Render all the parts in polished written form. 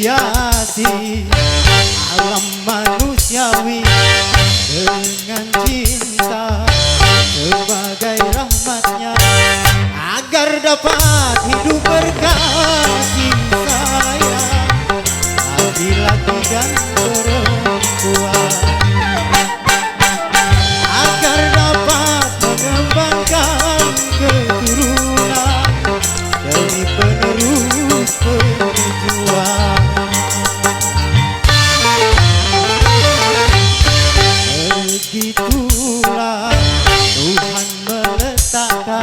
hiasi alam manusiawi dengan cinta sebagai rahmatnya agar dapat hidup berkasih sayang laki-laki dan perempuan agar dapat mengembangkan keturunan demi penerus perjuangan. Begitulah Tuhan meletakkan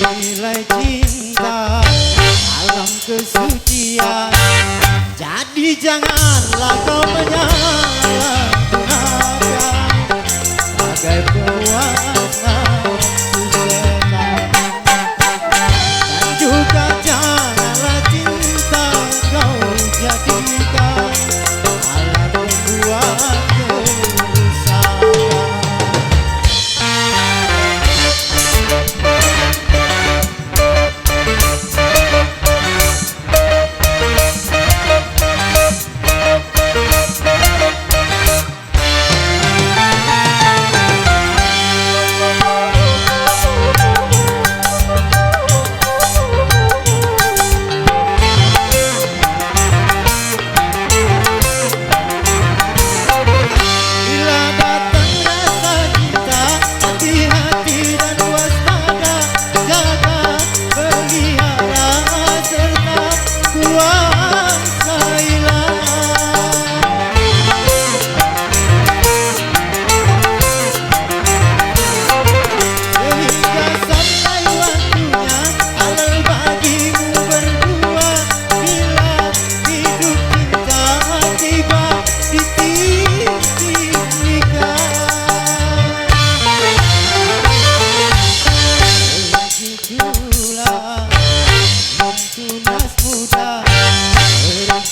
nilai cinta dalam kesucian. Jadi janganlah kau menyalahgunakan sebagai pewarna setan. Dan juga janganlah cinta kau jadikan alat membuat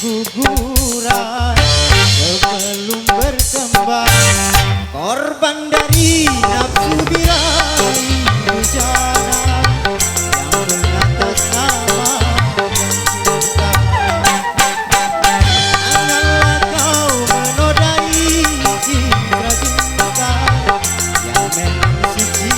guguran sebelum berkembang, korban dari nafsu birahi bujana yang mengatasnamakan cinta. Janganlah kau menodai citra cinta yang memang suci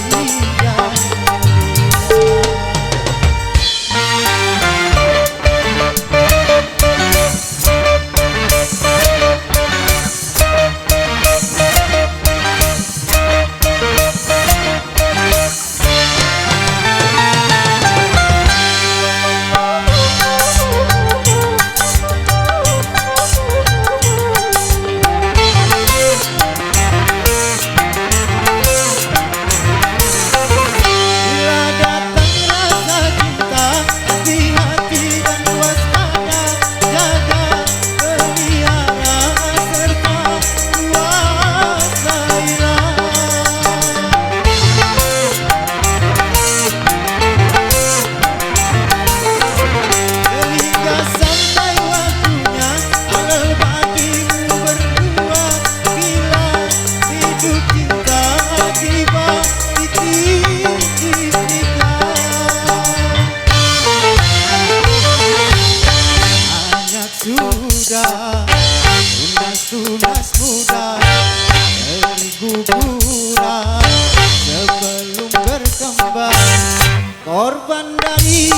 dan tunas muda berguguran sebelum berkembang, korban dari